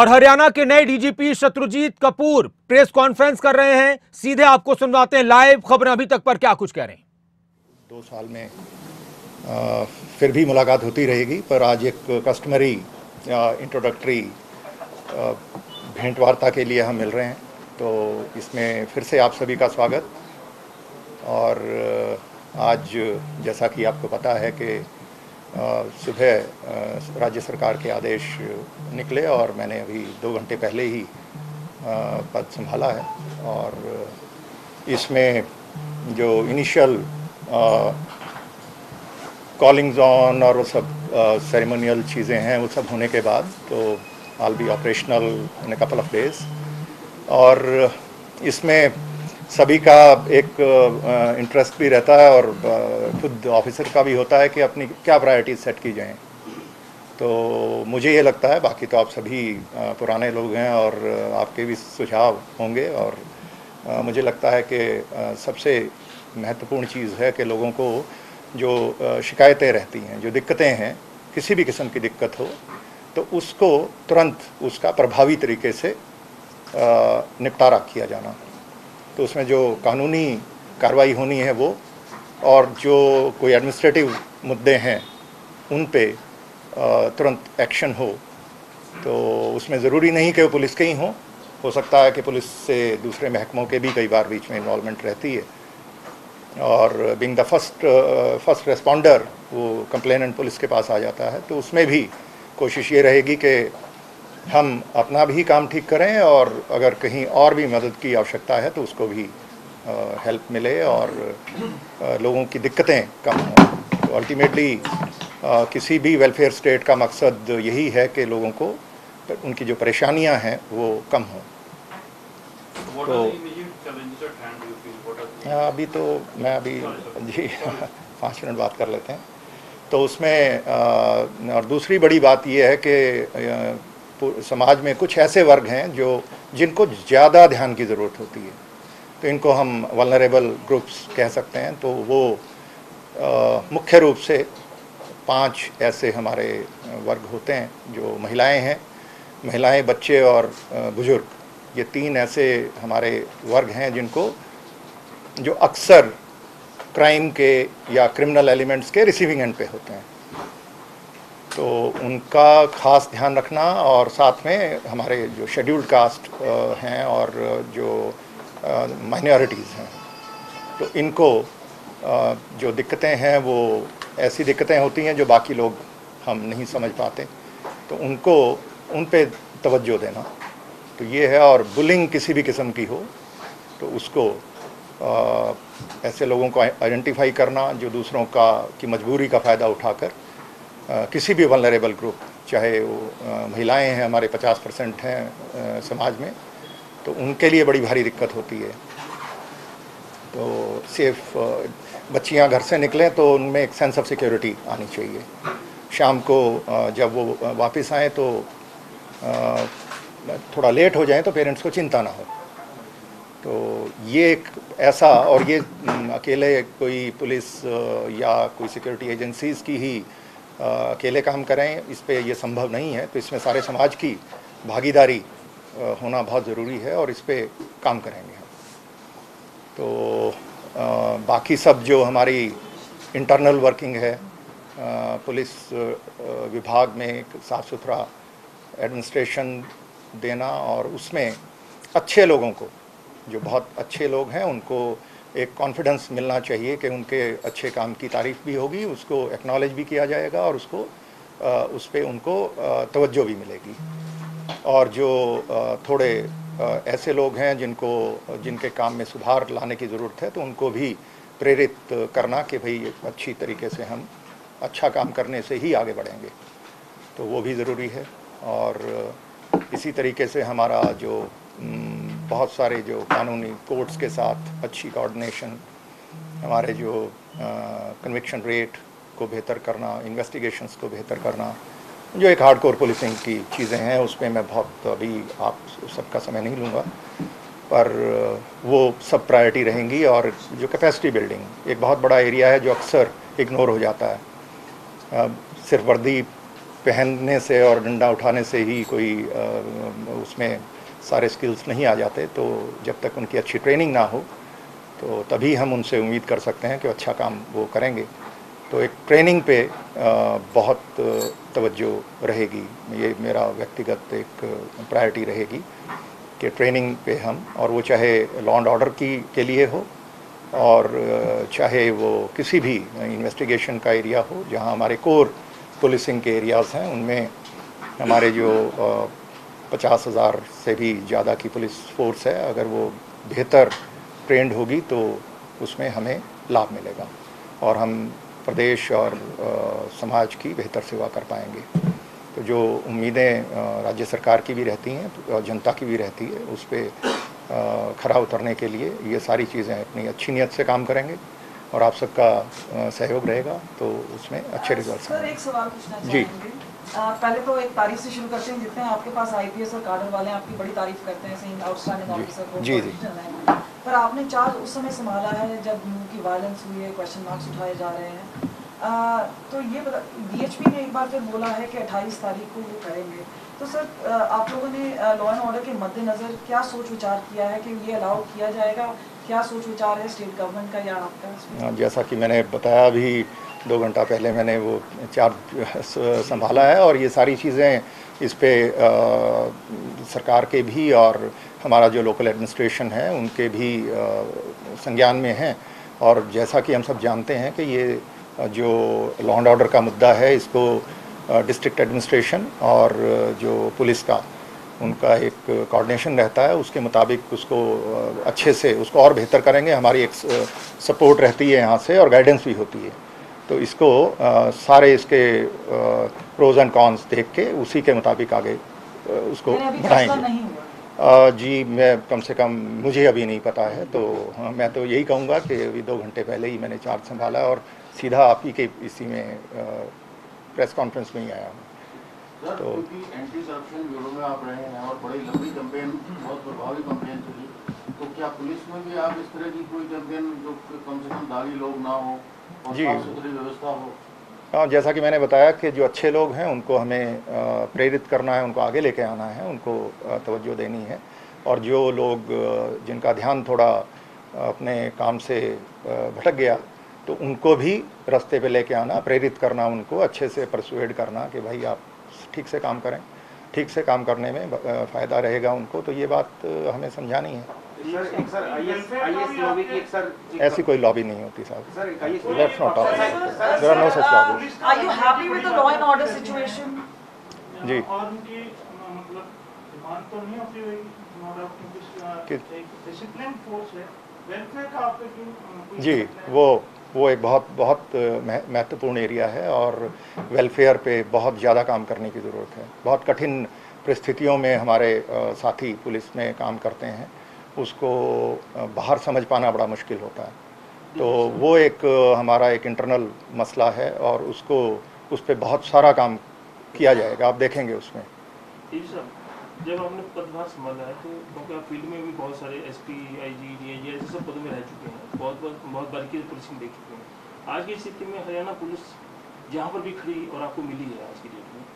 और हरियाणा के नए DGP Shatrujeet Kapoor press conference कर रहे हैं। सीधे आपको सुनवाते हैं लाइव खबरें अभी तक पर क्या कुछ कह रहे हैं। 2 साल में फिर भी मुलाकात होती रहेगी, पर आज एक कस्टमरी इंट्रोडक्टरी भेंट वार्ता के लिए हम मिल रहे हैं। तो इसमें फिर से आप सभी का स्वागत। और आज जैसा कि आपको पता है कि सुबह राज्य सरकार के आदेश निकले और मैंने अभी 2 घंटे पहले ही पद संभाला है। और इसमें जो इनिशियल कॉलिंग्स ऑन और वो सब सेरेमोनियल चीज़ें हैं, वो सब होने के बाद तो I will be operational in a couple of days. और इसमें सभी का एक इंटरेस्ट भी रहता है और खुद ऑफिसर का भी होता है कि अपनी क्या प्रायोरिटीज सेट की जाएं। तो मुझे ये लगता है, बाकी तो आप सभी पुराने लोग हैं और आपके भी सुझाव होंगे, और मुझे लगता है कि सबसे महत्वपूर्ण चीज़ है कि लोगों को जो शिकायतें रहती हैं, जो दिक्कतें हैं, किसी भी किस्म की दिक्कत हो तो उसको तुरंत उसका प्रभावी तरीके से निपटारा किया जाना। तो उसमें जो कानूनी कार्रवाई होनी है वो, और जो कोई एडमिनिस्ट्रेटिव मुद्दे हैं उन पे तुरंत एक्शन हो। तो उसमें ज़रूरी नहीं कि वो पुलिस के ही हो सकता है कि पुलिस से दूसरे महकमों के भी कई बार बीच में इन्वॉल्वमेंट रहती है। और बीइंग द फर्स्ट रेस्पॉन्डर वो कंप्लेनेंट पुलिस के पास आ जाता है, तो उसमें भी कोशिश ये रहेगी कि हम अपना भी काम ठीक करें, और अगर कहीं और भी मदद की आवश्यकता है तो उसको भी हेल्प मिले और लोगों की दिक्कतें कम हों। तो अल्टीमेटली किसी भी वेलफेयर स्टेट का मकसद यही है कि लोगों को उनकी जो परेशानियां हैं वो कम हों। तो अभी तो मैं अभी जी 5 मिनट बात कर लेते हैं। तो उसमें और दूसरी बड़ी बात यह है कि समाज में कुछ ऐसे वर्ग हैं जिनको ज़्यादा ध्यान की ज़रूरत होती है, तो इनको हम वल्नरेबल ग्रुप्स कह सकते हैं। तो वो मुख्य रूप से 5 ऐसे हमारे वर्ग होते हैं। जो महिलाएं, बच्चे और बुज़ुर्ग, ये 3 ऐसे हमारे वर्ग हैं जो अक्सर क्राइम के या क्रिमिनल एलिमेंट्स के रिसीविंग एंड पे होते हैं। तो उनका खास ध्यान रखना, और साथ में हमारे जो शेड्यूल्ड कास्ट हैं और जो माइनॉरिटीज़ हैं, तो इनको जो दिक्कतें हैं वो ऐसी दिक्कतें होती हैं जो बाकी लोग हम नहीं समझ पाते, तो उन पे तवज्जो देना। तो ये है। और बुलिंग किसी भी किस्म की हो तो उसको ऐसे लोगों को आइडेंटिफाई करना जो दूसरों की मजबूरी का फ़ायदा उठाकर किसी भी वल्नरेबल ग्रुप, चाहे वो महिलाएं हैं, हमारे 50% हैं समाज में, तो उनके लिए बड़ी भारी दिक्कत होती है। तो सिर्फ बच्चियां घर से निकलें तो उनमें एक सेंस ऑफ सिक्योरिटी आनी चाहिए। शाम को जब वो वापस आएँ तो थोड़ा लेट हो जाए तो पेरेंट्स को चिंता ना हो। तो ये एक ऐसा, और ये अकेले कोई पुलिस या कोई सिक्योरिटी एजेंसीज़ की ही अकेले काम करें, इस पे ये संभव नहीं है। तो इसमें सारे समाज की भागीदारी होना बहुत ज़रूरी है, और इस पे काम करेंगे हम। तो बाकी सब जो हमारी इंटरनल वर्किंग है, पुलिस विभाग में एक साफ़ सुथरा एडमिनिस्ट्रेशन देना, और उसमें अच्छे लोगों को, जो बहुत अच्छे लोग हैं, उनको एक कॉन्फिडेंस मिलना चाहिए कि उनके अच्छे काम की तारीफ़ भी होगी, उसको एक्नॉलेज भी किया जाएगा, और उस पर उनको तवज्जो भी मिलेगी। और जो थोड़े ऐसे लोग हैं जिनके काम में सुधार लाने की ज़रूरत है, तो उनको भी प्रेरित करना कि भाई अच्छी तरीके से हम अच्छा काम करने से ही आगे बढ़ेंगे, तो वो भी ज़रूरी है। और इसी तरीके से हमारा जो बहुत सारे जो कानूनी कोर्ट्स के साथ अच्छी कोऑर्डिनेशन, हमारे जो कन्विक्शन रेट को बेहतर करना, इन्वेस्टिगेशंस को बेहतर करना, जो एक हार्डकोर पुलिसिंग की चीज़ें हैं, उस पर मैं बहुत अभी आप सबका समय नहीं लूँगा, पर वो सब प्रायोरिटी रहेंगी। और जो कैपेसिटी बिल्डिंग एक बहुत बड़ा एरिया है जो अक्सर इग्नोर हो जाता है। सिर्फ वर्दी पहनने से और डंडा उठाने से ही कोई उसमें सारे स्किल्स नहीं आ जाते। तो जब तक उनकी अच्छी ट्रेनिंग ना हो तो तभी हम उनसे उम्मीद कर सकते हैं कि अच्छा काम वो करेंगे। तो एक ट्रेनिंग पे बहुत तवज्जो रहेगी, ये मेरा व्यक्तिगत एक प्रायोरिटी रहेगी कि ट्रेनिंग पे हम, और वो चाहे लॉ एंड ऑर्डर के लिए हो और चाहे वो किसी भी इन्वेस्टिगेशन का एरिया हो जहां हमारे कोर पुलिसिंग के एरियाज़ हैं, उनमें हमारे जो 50,000 से भी ज़्यादा की पुलिस फोर्स है, अगर वो बेहतर ट्रेंड होगी तो उसमें हमें लाभ मिलेगा और हम प्रदेश और समाज की बेहतर सेवा कर पाएंगे। तो जो उम्मीदें राज्य सरकार की भी रहती हैं और जनता की भी रहती है, उस पर खरा उतरने के लिए ये सारी चीज़ें अपनी अच्छी नीयत से काम करेंगे और आप सबका सहयोग रहेगा तो उसमें अच्छे रिजल्ट। सर एक सवाल पूछना चाहेंगे। पहले तो एक तारीफ से शुरू करते हैं, जितने आपके पास आईपीएस और काडर वाले हैं आपकी बड़ी तारीफ करते हैं, आउटस्टैंडिंग ऑफिसर को जी जी। पर आपने चार्ज उस समय संभाला है जब की वायलेंस हुई है, क्वेश्चन मार्क्स उठाए जा रहे हैं। तो ये डीएचपी ने एक बार फिर बोला है कि 28 तारीख को वो करेंगे। तो सर आप लोगों ने लॉ एंड ऑर्डर के मद्देनज़र क्या सोच विचार किया है कि ये अलाउ किया जाएगा? क्या सोच विचार है स्टेट गवर्नमेंट का या आपका? जैसा कि मैंने बताया अभी 2 घंटा पहले मैंने वो चार्ज संभाला है और ये सारी चीज़ें इस पे सरकार के भी और हमारा जो लोकल एडमिनिस्ट्रेशन है उनके भी संज्ञान में हैं। और जैसा कि हम सब जानते हैं कि ये जो लॉ एंड ऑर्डर का मुद्दा है, इसको डिस्ट्रिक्ट एडमिनिस्ट्रेशन और जो पुलिस का उनका एक कोऑर्डिनेशन रहता है, उसके मुताबिक उसको अच्छे से उसको और बेहतर करेंगे। हमारी एक सपोर्ट रहती है यहाँ से और गाइडेंस भी होती है। तो इसको सारे इसके प्रोज एंड कॉन्स देख के उसी के मुताबिक आगे उसको बढ़ाएंगे। जी मैं कम से कम मुझे अभी नहीं पता है, तो हाँ, मैं तो यही कहूँगा कि अभी 2 घंटे पहले ही मैंने चार्ज संभाला और सीधा आप ही के इसी में प्रेस कॉन्फ्रेंस में ही आया हूँ। तो एंटी करप्शन ब्यूरो में आप रहे हैं और बड़ी लंबी कैंपेन, बहुत प्रभावी कैंपेन चली, तो क्या पुलिस में भी आप इस तरह की कोई कैंपेन जो कम से कम दागी लोग ना हो और साफ सुथरी व्यवस्था हो? हाँ, जैसा कि मैंने बताया कि जो अच्छे लोग हैं उनको हमें प्रेरित करना है, उनको आगे लेके आना है, उनको तवज्जो देनी है, और जो लोग जिनका ध्यान थोड़ा अपने काम से भटक गया तो उनको भी रास्ते पे लेके आना, प्रेरित करना, उनको अच्छे से परसुएड करना कि भाई आप ठीक से काम करें, ठीक से काम करने में फ़ायदा रहेगा उनको। तो ये बात हमें समझानी है। ऐसी कोई लॉबी नहीं होती साहब। Let's not talk, there are no such lobbies. Are you happy with the law and order situation? जी, और उनकी मतलब डिमांड तो नहीं होती होगी कि डिसिप्लिन फोर्स है, वेलफेयर का आप क्यों? जी, वो एक बहुत महत्वपूर्ण एरिया है और वेलफेयर पे बहुत ज़्यादा काम करने की ज़रूरत है। बहुत कठिन परिस्थितियों में हमारे साथी पुलिस में काम करते हैं, उसको बाहर समझ पाना बड़ा मुश्किल होता है। तो वो एक हमारा एक इंटरनल मसला है और उसको उस पर बहुत सारा काम किया जाएगा, आप देखेंगे उसमें। जब आपने पदभार संभाला है तो क्योंकि आप फील्ड में भी बहुत सारे एसपी, आईजी, डीआईजी ऐसे सब पदों में रह चुके हैं, बहुत बारीकी से पुलिसिंग देख चुके हैं। आज की स्थिति में हरियाणा पुलिस जहाँ पर भी खड़ी और आपको मिली है आज की डेट में,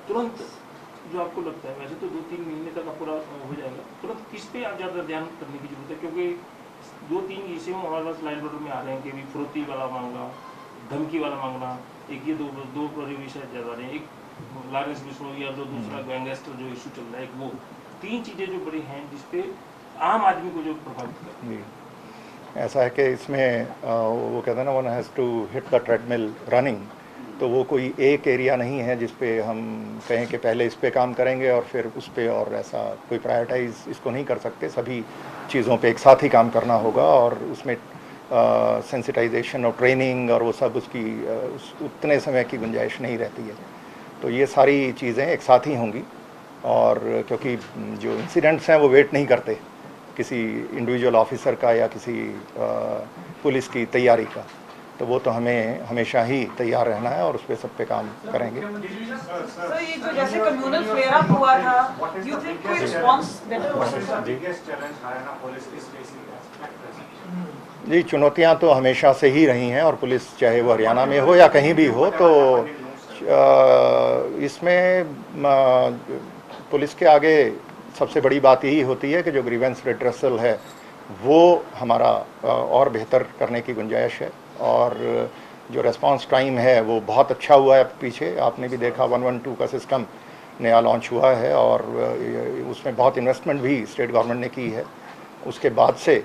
तुरंत जो आपको लगता है, वैसे तो 2-3 महीने तक आप पूरा हो जाएगा, तुरंत किस पे आप ज़्यादा ध्यान करने की जरूरत है? क्योंकि 2-3 इसे हमारे पास लाइन ऑर्डर में आ रहे हैं कि अभी फुर्ती वाला मांगना, धमकी वाला मांगना, एक ये दो विषय ज़्यादा रहे हैं, एक लॉरेंस बिश्नोई या जो दूसरा गैंगस्टर जो इशू चल रहा है, वो 3 चीज़ें जो बड़ी हैं जिसपे आम आदमी को जो प्रभावित कर रही है। ऐसा है कि इसमें वो कहते हैं ना, one has to hit the treadmill running. तो वो कोई एक एरिया नहीं है जिस पे हम कहें कि पहले इस पे काम करेंगे और फिर उस पे, और ऐसा कोई प्रायोरिटाइज इसको नहीं कर सकते। सभी चीज़ों पे एक साथ ही काम करना होगा और उसमें सेंसिटाइजेशन और ट्रेनिंग और वो सब उसकी उतने समय की गुंजाइश नहीं रहती है। तो ये सारी चीज़ें एक साथ ही होंगी, और क्योंकि जो इंसिडेंट्स हैं वो वेट नहीं करते किसी इंडिविजुअल ऑफिसर का या किसी पुलिस की तैयारी का, तो वो तो हमें हमेशा ही तैयार रहना है और उस पर सब पे काम करेंगे। सर ये जो जैसे कम्युनल फ्लेयर अप हुआ था, यू थिंक कोई रिस्पांस बेटर हो सकता है? जी, चुनौतियां तो हमेशा से ही रही हैं और पुलिस चाहे वो हरियाणा में हो या कहीं भी हो, तो इसमें पुलिस के आगे सबसे बड़ी बात यही होती है कि जो ग्रीवेंस रिड्रेसल है वो हमारा और बेहतर करने की गुंजाइश है। और जो रेस्पॉन्स टाइम है वो बहुत अच्छा हुआ है। पीछे आपने भी देखा 112 का सिस्टम नया लॉन्च हुआ है और उसमें बहुत इन्वेस्टमेंट भी स्टेट गवर्नमेंट ने की है। उसके बाद से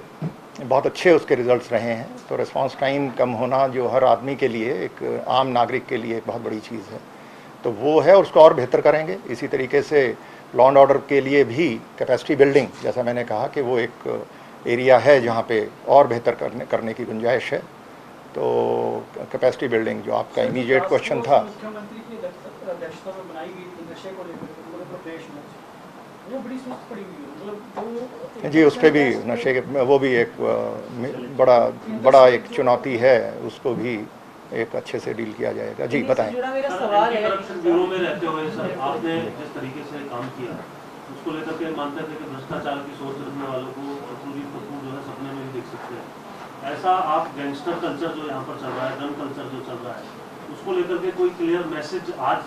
बहुत अच्छे उसके रिजल्ट्स रहे हैं। तो रेस्पॉन्स टाइम कम होना जो हर आदमी के लिए, एक आम नागरिक के लिए एक बहुत बड़ी चीज़ है, तो वो है और उसको और बेहतर करेंगे। इसी तरीके से लॉ एंड ऑर्डर के लिए भी कैपेसिटी बिल्डिंग, जैसा मैंने कहा कि वो एक एरिया है जहाँ पे और बेहतर करने की गुंजाइश है। तो कैपेसिटी बिल्डिंग जो आपका इमीडिएट क्वेश्चन था, मुख्यमंत्री की अध्यक्षता में बनाई गई थी नशे को लेकर पूरे प्रदेश में, वो बड़ी सुस्त पड़ी हुई है, मतलब जी उस पर भी नशे के वो भी एक बड़ा एक चुनौती है, उसको भी एक अच्छे से डील किया जाएगा। जी बताएं। जुड़ा मेरा सवाल है, करप्शन ब्यूरो में रहते हुए सर आपने जिस तरीके से काम किया उसको लेकर के मानते थे कि भ्रष्टाचार की सोच रखने वालों को सुरजीत कपूर जो है सपने में भी देख सकते हैं। ऐसा आप गैंगस्टर कल्चर जो यहाँ पर चल रहा है, गन कल्चर जो चल रहा है, उसको लेकर के कोई क्लियर मैसेज आज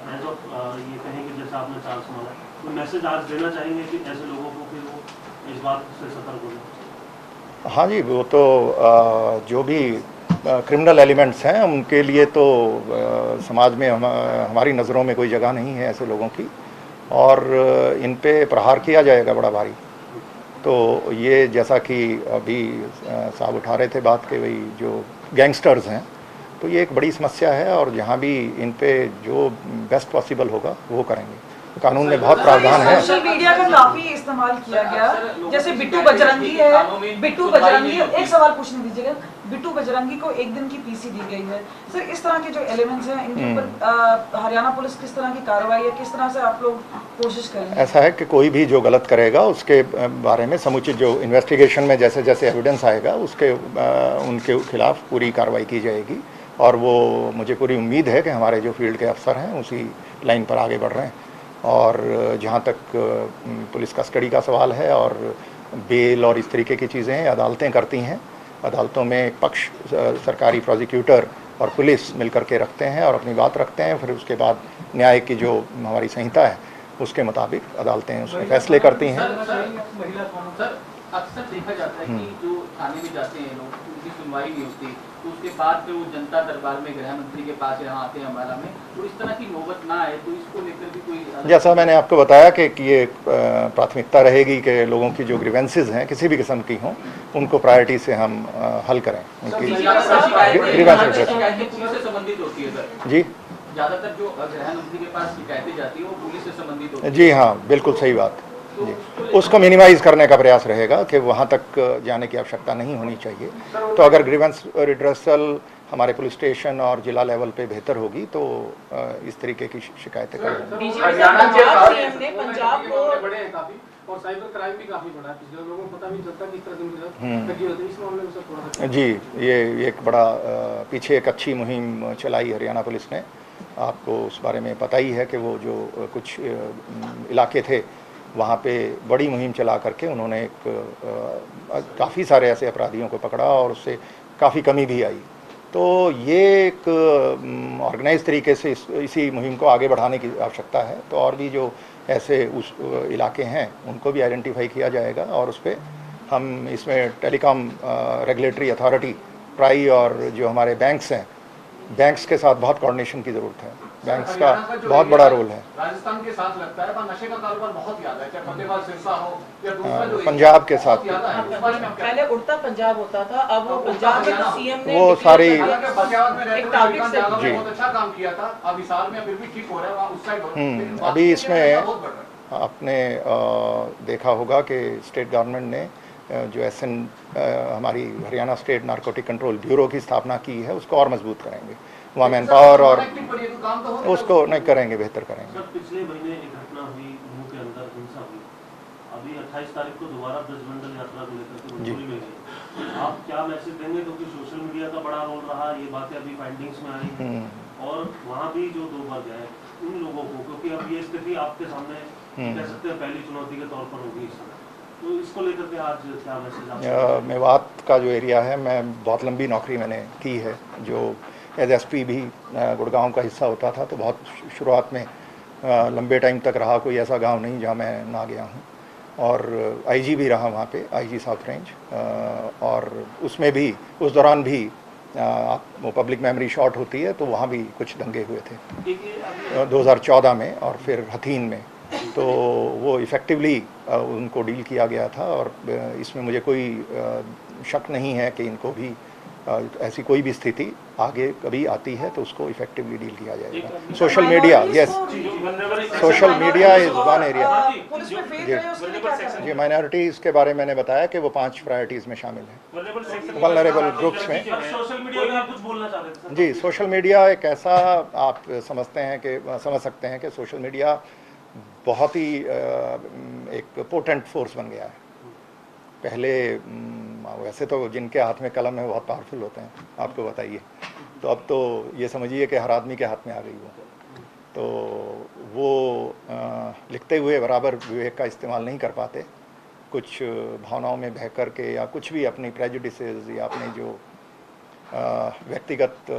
एज ऑफ ये कहें कि जैसा आपने चार्ज संभाला, कोई मैसेज आज देना चाहेंगे कि ऐसे लोगों को कि वो इस बात से सतर्क हो जाए? हाँ जी, वो तो जो भी क्रिमिनल एलिमेंट्स हैं उनके लिए तो समाज में हमारी नज़रों में कोई जगह नहीं है ऐसे लोगों की, और इन पे प्रहार किया जाएगा बड़ा भारी। तो ये जैसा कि अभी साहब उठा रहे थे बात के, वही जो गैंगस्टर्स हैं, तो ये एक बड़ी समस्या है और जहाँ भी इन पे जो बेस्ट पॉसिबल होगा वो करेंगे। कानून में बहुत प्रावधान है। सोशल मीडिया का काफी इस्तेमाल किया गया, जैसे बिट्टू बजरंगी है, बिट्टू बजरंगी, एक सवाल पूछने दीजिएगा, बिट्टू बजरंगी को 1 दिन की पीसी दी गई है। सर इस तरह के जो एलिमेंट्स हैं इनके ऊपर हरियाणा पुलिस किस तरह की कार्रवाई है, किस तरह से आप लोग कोशिश करेंगे? ऐसा है कि कोई भी जो गलत करेगा उसके बारे में समुचित जो इन्वेस्टिगेशन में जैसे जैसे एविडेंस आएगा उसके उनके खिलाफ पूरी कार्रवाई की जाएगी। और वो मुझे पूरी उम्मीद है कि हमारे जो फील्ड के अफसर हैं उसी लाइन पर आगे बढ़ रहे हैं। और जहाँ तक पुलिस कस्टडी का सवाल है और बेल और इस तरीके की चीज़ें अदालतें करती हैं, अदालतों में पक्ष सरकारी प्रोसिक्यूटर और पुलिस मिलकर के रखते हैं और अपनी बात रखते हैं। फिर उसके बाद न्याय की जो हमारी संहिता है उसके मुताबिक अदालतें उसमें फैसले करती हैं। सर अक्सर देखा जाता है कि जो थाने में जाते हैं लोग, उनकी सुनवाई नहीं होती, तो उसके बाद फिर वो जनता दरबार में गृह मंत्री के पास यहाँ आते हैं अम्बाला में, तो इस तरह की नौबत ना आए, तो इसको लेकर भी कोई, जैसा मैंने आपको बताया कि ये प्राथमिकता रहेगी कि लोगों की जो ग्रीवेंसेस हैं किसी भी किस्म की हों उनको प्रायोरिटी से हम हल करें। उनकी ग्रीवेंस पुलिस से संबंधित होती है सर जी, ज्यादातर जो गृह मंत्री के पास शिकायतें जाती है वो पुलिस से संबंधित होती है। जी हाँ, बिल्कुल सही बात जी। उसको मिनिमाइज करने का प्रयास रहेगा कि वहाँ तक जाने की आवश्यकता नहीं होनी चाहिए। तो अगर ग्रीवेंस रिड्रेसल हमारे पुलिस स्टेशन और जिला लेवल पे बेहतर होगी तो इस तरीके की शिकायतें करेंगे। और साइबर क्राइम भी काफी बढ़ा है, पिछले लोगों को पता नहीं चलता किस तरह से इस मामले में सब थोड़ा सा। जी, ये एक बड़ा पीछे एक अच्छी मुहिम चलाई हरियाणा पुलिस ने, आपको उस बारे में पता ही है कि वो जो कुछ इलाके थे वहाँ पे बड़ी मुहिम चला करके उन्होंने काफ़ी सारे ऐसे अपराधियों को पकड़ा और उससे काफ़ी कमी भी आई। तो ये एक ऑर्गेनाइज तरीके से इसी मुहिम को आगे बढ़ाने की आवश्यकता है। तो और भी जो ऐसे उस इलाके हैं उनको भी आइडेंटिफाई किया जाएगा और उस पर हम इसमें टेलीकॉम रेगुलेटरी अथॉरिटी ट्राई और जो हमारे बैंक्स हैं, बैंक्स के साथ बहुत कोऑर्डिनेशन की ज़रूरत है। बैंक्स का बहुत बड़ा रोल है। राजस्थान के साथ लगता है पर नशे का कारोबार बहुत ज्यादा है, चाहे फतेहबाद सिरसा हो या दूसरा जो पंजाब के साथ पहले उड़ता पंजाब होता था, अब वो पंजाब में सीएम ने वो सारी पंजाब में बहुत अच्छा काम किया था, अब इस साल में फिर भी ठीक हो रहा है उस साइड। अभी इसमें आपने देखा होगा कि स्टेट गवर्नमेंट ने जो हमारी Haryana state narcotic control bureau की स्थापना की है उसको और मजबूत करेंगे। वहाँ मैन पावर और उसको नहीं करेंगे, बेहतर करेंगे। सर पिछले महीने एक घटना हुई मुंह के अंदर हिंसा हुई, अभी 28 तारीख को दोबारा ब्रजमंडल यात्रा को लेकर के मंजूरी मिल गई। आप क्या मैसेज देंगे, क्योंकि सोशल मीडिया का बड़ा रोल रहा, ये बातें अभी फाइंडिंग्स में आई और वहाँ भी जो 2 बार गए उन लोगों को, क्योंकि अब ये स्थिति आपके सामने कह सकते हैं पहली चुनौती के तौर पर होगी इस समय, तो इसको लेकर के आज क्या मैसेज? मेवात का जो एरिया है, मैं बहुत लंबी नौकरी मैंने की है, जो एज एसपी भी गुड़गांव का हिस्सा होता था, तो बहुत शुरुआत में लंबे टाइम तक रहा। कोई ऐसा गांव नहीं जहां मैं ना गया हूं। और आईजी भी रहा वहाँ पे, आईजी साउथ रेंज, और उसमें भी उस दौरान भी वो पब्लिक मेमोरी शॉर्ट होती है, तो वहाँ भी कुछ दंगे हुए थे 2014 में और फिर हथीन में। तो वो इफ़ेक्टिवली उनको डील किया गया था, और इसमें मुझे कोई शक नहीं है कि इनको भी ऐसी कोई भी स्थिति आगे कभी आती है तो उसको इफेक्टिवली डील किया जाएगा। Social media, yes, social media is one area. जी, माइनॉरिटीज़ के बारे में मैंने बताया कि वो 5 प्रायोरिटीज़ में शामिल हैं, वल्नरेबल ग्रुप्स में। सोशल मीडिया में आप कुछ बोलना चाह रहे थे? जी, सोशल मीडिया एक ऐसा, आप समझ सकते हैं कि सोशल मीडिया बहुत ही एक पोटेंट फोर्स बन गया है। पहले वैसे तो जिनके हाथ में कलम है बहुत पावरफुल होते हैं, आपको बताइए, तो अब तो ये समझिए कि हर आदमी के हाथ में आ गई वो। तो वो लिखते हुए बराबर विवेक का इस्तेमाल नहीं कर पाते, कुछ भावनाओं में बह कर के या कुछ भी अपनी प्रेजुडिसेस या अपने जो व्यक्तिगत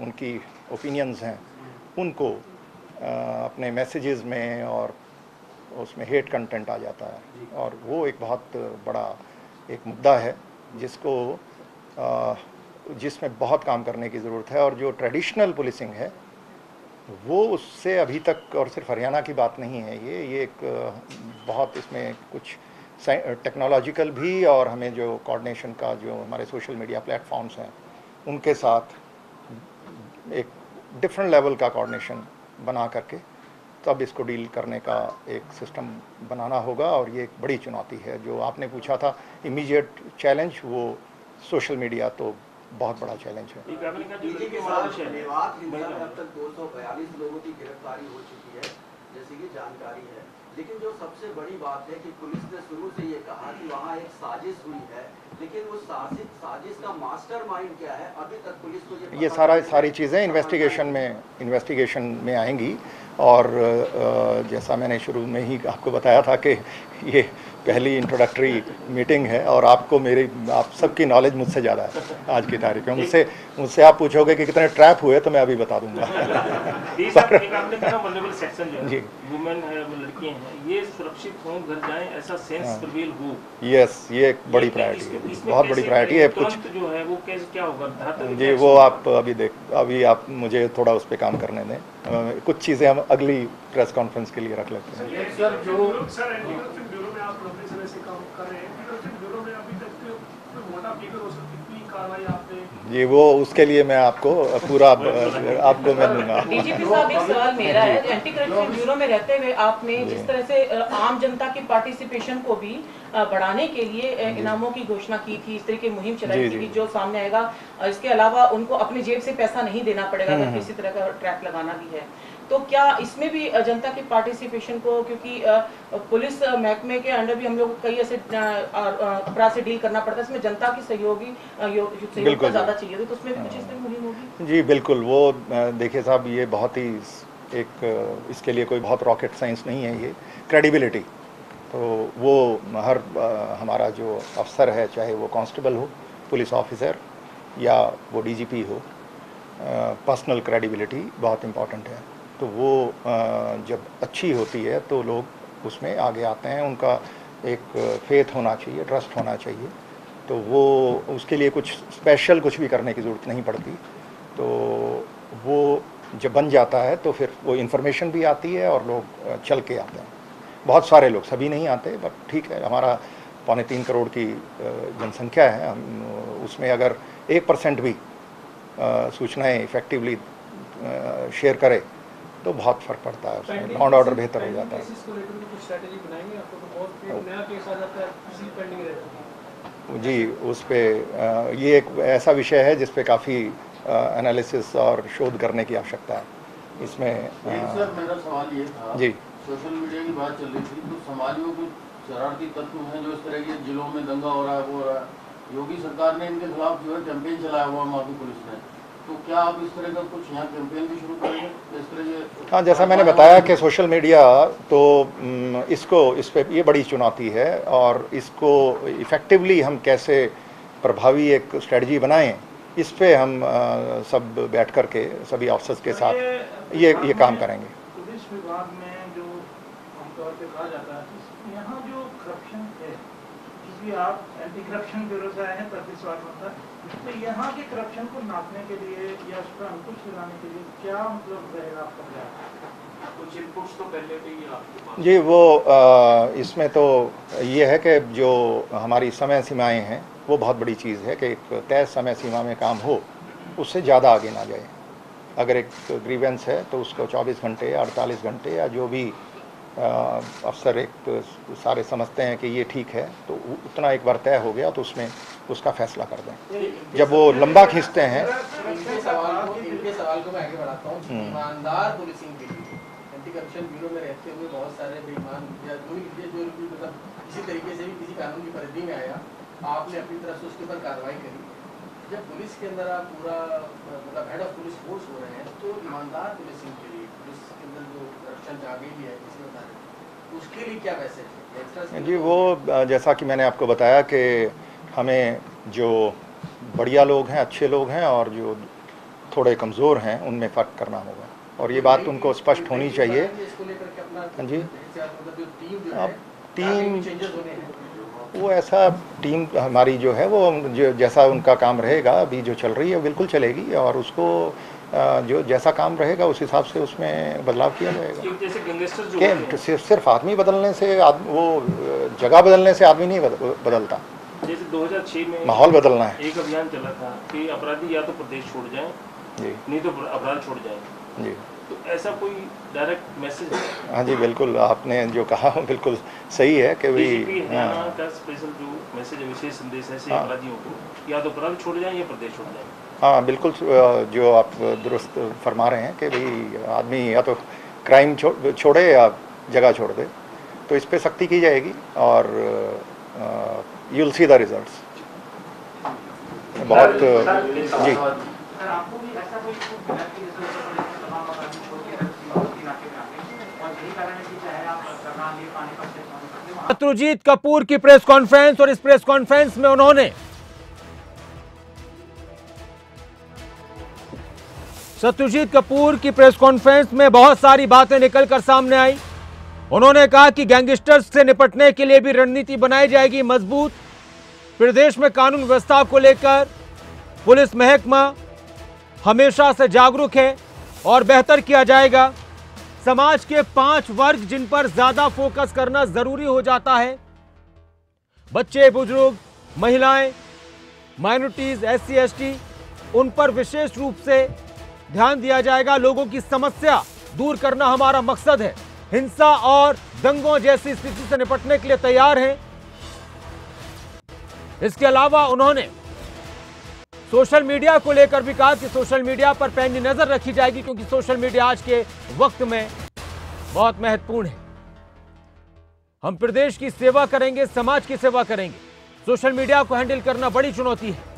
उनकी ओपिनियंस हैं उनको अपने मैसेजेस में और उसमें हेट कंटेंट आ जाता है। और वो एक बहुत बड़ा एक मुद्दा है जिसमें बहुत काम करने की ज़रूरत है। और जो ट्रेडिशनल पुलिसिंग है वो उससे अभी तक, और सिर्फ हरियाणा की बात नहीं है ये एक बहुत इसमें कुछ टेक्नोलॉजिकल भी, और हमें जो कोऑर्डिनेशन का जो हमारे सोशल मीडिया प्लेटफॉर्म्स हैं उनके साथ एक डिफरेंट लेवल का कोऑर्डिनेशन बना करके तब इसको डील करने का एक सिस्टम बनाना होगा। और ये एक बड़ी चुनौती है। जो आपने पूछा था इमीडिएट चैलेंज, वो सोशल मीडिया तो बहुत बड़ा चैलेंज है। डीजी के साथ मेवात हिंसा में अब तक 242 लोगों की गिरफ्तारी हो चुकी है, जैसे कि जानकारी है। लेकिन जो सबसे बड़ी बात है कि पुलिस ने शुरू से ये कहा कि वहाँ एक साजिश हुई है, लेकिन वो साजिश का मास्टरमाइंड क्या है अभी तक पुलिस को ये सारी चीज़ें इन्वेस्टिगेशन में आएंगी। और जैसा मैंने शुरू में ही आपको बताया था कि ये पहली इंट्रोडक्टरी मीटिंग है, और आप सबकी नॉलेज मुझसे ज़्यादा है आज की तारीख में। मुझसे आप पूछोगे कि कितने ट्रैप हुए तो मैं अभी बता दूंगा। जी, वुमेन है, लड़कियां हैं, ये सुरक्षित हों, घर जाएं, ऐसा सेंस प्रिवेल हो। यस, ये एक बड़ी प्रायोरिटी है, बहुत बड़ी प्रायोरिटी है। कुछ जो है वो कैसे क्या होगा जी, वो आप अभी आप मुझे थोड़ा उस पर काम करने दें। कुछ चीज़ें हम अगली प्रेस कॉन्फ्रेंस के लिए रख लेते हैं। जी, वो उसके लिए मैं आपको पूरा आपको मैं दूंगा। डीजीपी साहब, एक सवाल मेरा है, एंटी करप्शन ब्यूरो में रहते हुए आपने जिस तरह से आम जनता की पार्टिसिपेशन को भी बढ़ाने के लिए इनामों की घोषणा की थी, इस तरह की मुहिम चलाई थी कि जो सामने आएगा, इसके अलावा उनको अपनी जेब से पैसा नहीं देना पड़ेगा अगर किसी तरह का ट्रैप लगाना भी है, तो क्या इसमें भी जनता की पार्टिसिपेशन को, क्योंकि पुलिस महकमे के अंडर भी हम लोग कई ऐसे अपराध से डील करना पड़ता है, इसमें जनता की सहयोग का ज़्यादा चाहिए, तो उसमें भी कुछ इस तरह मुहिम होगी? जी बिल्कुल। वो देखिए साहब, ये बहुत ही इसके लिए कोई बहुत रॉकेट साइंस नहीं है, ये क्रेडिबिलिटी। तो वो हर हमारा जो अफसर है, चाहे वो कांस्टेबल हो, पुलिस ऑफिसर, या वो डीजीपी हो, पर्सनल क्रेडिबिलिटी बहुत इम्पॉर्टेंट है। तो वो जब अच्छी होती है तो लोग उसमें आगे आते हैं, उनका एक फेथ होना चाहिए, ट्रस्ट होना चाहिए। तो वो उसके लिए कुछ स्पेशल कुछ भी करने की ज़रूरत नहीं पड़ती। तो वो जब बन जाता है तो फिर वो इन्फॉर्मेशन भी आती है और लोग चल के आते हैं। बहुत सारे लोग, सभी नहीं आते, बट ठीक है, हमारा 3.25 करोड़ की जनसंख्या है, हम उसमें अगर 1% भी सूचनाएं इफेक्टिवली शेयर करें तो बहुत फ़र्क पड़ता है, उसमें लॉ एंड ऑर्डर बेहतर हो जाता है। जी, उस पर ये एक ऐसा विषय है जिस पे काफ़ी एनालिसिस और शोध करने की आवश्यकता है। इसमें सर मेरा सवाल ये था, जी, सोशल मीडिया की बात चल रही थी, तो समाज में कुछ शरारती तत्व हैं जो इस तरह के जिलों में दंगा हो रहा है, वो हो रहा है। योगी सरकार ने इनके खिलाफ जो है कैंपेन चलाया हुआ वहाँ की पुलिस ने, तो क्या आप इस तरह का कुछ यहाँ कैंपेन भी शुरू करेंगे इस तरह? हाँ, जैसा मैंने बताया कि सोशल मीडिया तो इस पे ये बड़ी चुनौती है, और इसको इफ़ेक्टिवली हम कैसे प्रभावी एक स्ट्रेटजी बनाएं इस पे हम सब बैठ कर के सभी ऑफिसर्स के साथ ये काम करेंगे। पुलिस विभाग में जो आमतौर पे कहा जाता है, यहाँ जो करप्शन है, क्योंकि आप एंटी करप्शन ब्यूरो से आए हैं तभी सवाल होता है, तो यहाँ के करप्शन को नापने के लिए या उस पर अंकुश लगाने के लिए क्या मतलब रहेगा आपका प्रयास? कुछ इनपुट्स तो पहले भी आपके पास जी, वो इसमें तो ये है कि जो हमारी समय सीमाएं हैं वो बहुत बड़ी चीज़ है कि एक तय समय सीमा में काम हो, उससे ज़्यादा आगे ना जाए। अगर एक ग्रीवेंस है तो उसको 24 घंटे 48 घंटे या जो भी अफसर एक सारे समझते हैं कि ये ठीक है, तो उतना एक बार तय हो गया तो उसमें उसका फैसला कर दें। जब वो लंबा खींचते हैं। इनके सवाल को मैं आगे बढ़ाता हूँ। ईमानदार पुलिसिंग के लिए एंटी करप्शन ब्यूरो में रहते हुए बहुत सारे बेईमान या जो भी मतलब किसी तरीके से भी किसी कानून की परिधि में आया, आपने अपनी तरफ से उसके ऊपर कार्रवाई करी। जब पुलिस के अंदर आप पूरा मतलब हेड ऑफ पुलिस फोर्स हो रहे हैं, तो ईमानदार पुलिसिंग के लिए पुलिस के अंदर जो करप्शन जागे भी है किसी बता रहे, उसके लिए क्या मैसेज है? जी, वो जैसा कि मैंने आपको बताया कि हमें जो बढ़िया लोग हैं, अच्छे लोग हैं और जो थोड़े कमज़ोर हैं, उनमें फ़र्क करना होगा और ये बात उनको स्पष्ट होनी चाहिए। हाँ जी, अब टीम वो ऐसा टीम हमारी जो है वो जो जैसा उनका काम रहेगा, अभी जो चल रही है बिल्कुल चलेगी और उसको जो जैसा काम रहेगा उस हिसाब से उसमें बदलाव किया जाएगा। जैसे गैंगस्टर जो सिर्फ आदमी बदलने से वो जगह बदलने से आदमी नहीं बदलता। जैसे 2006 में माहौल बदलना है। एक अभियान चला था कि अपराधी या तो प्रदेश छोड़ जाएं जी, नहीं तो अपराध छोड़ जाएं जी, तो ऐसा कोई डायरेक्ट मैसेज? हाँ जी, बिल्कुल आपने जो कहा बिल्कुल सही है कि भाई का स्पेशल जो मैसेज विशेष संदेश है अपराधियों को, या तो अपराध छोड़ जाएं या प्रदेश छोड़ जाएं। हाँ बिल्कुल, जो आप दुरुस्त फरमा रहे हैं कि भाई आदमी या तो क्राइम छोड़े या जगह छोड़ दे, तो इस पे सख्ती की जाएगी और you will see the results. बहुत जी, आपको भी ऐसा कोई शत्रुजीत कपूर की प्रेस कॉन्फ्रेंस, और इस प्रेस कॉन्फ्रेंस में उन्होंने शत्रुजीत कपूर की प्रेस कॉन्फ्रेंस में बहुत सारी बातें निकलकर सामने आई। उन्होंने कहा कि गैंगस्टर्स से निपटने के लिए भी रणनीति बनाई जाएगी मजबूत। प्रदेश में कानून व्यवस्था को लेकर पुलिस महकमा हमेशा से जागरूक है और बेहतर किया जाएगा। समाज के 5 वर्ग जिन पर ज्यादा फोकस करना जरूरी हो जाता है, बच्चे, बुजुर्ग, महिलाएं, माइनॉरिटीज, SC ST, उन पर विशेष रूप से ध्यान दिया जाएगा। लोगों की समस्या दूर करना हमारा मकसद है। हिंसा और दंगों जैसी स्थिति से निपटने के लिए तैयार हैं। इसके अलावा उन्होंने सोशल मीडिया को लेकर भी कहा कि सोशल मीडिया पर पैनी नजर रखी जाएगी, क्योंकि सोशल मीडिया आज के वक्त में बहुत महत्वपूर्ण है। हम प्रदेश की सेवा करेंगे, समाज की सेवा करेंगे। सोशल मीडिया को हैंडल करना बड़ी चुनौती है।